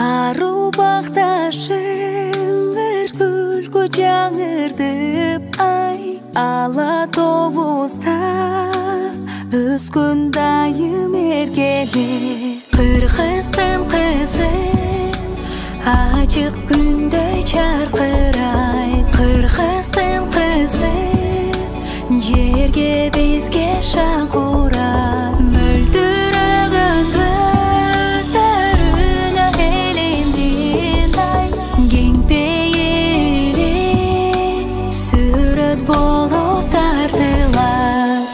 ару бақташың бір күлкі жаңырдып ай ала тобузда өскөн дайым эргелер кыргыздын кызы ачык күндөй чаркырай кыргыздын кызы жерге бизге шакурат мөлдүрөгөн көздөрүнө элимдин ай кең пейили сүрөт болуп тартылат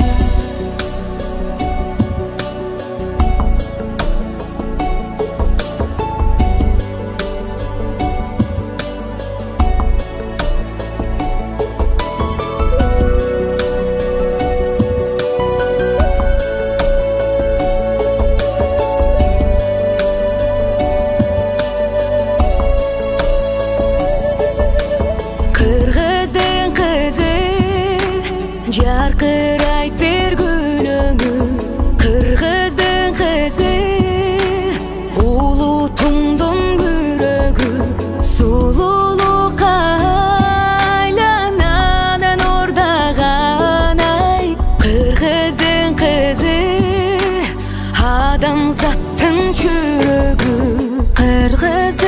жаркырайт бер күнүңү кыргыздын кызы улутуңдун күрөгү сулуулукка айлананын ордаган ай кыргыздын кызы адамзаттын жүрөгү кыргыз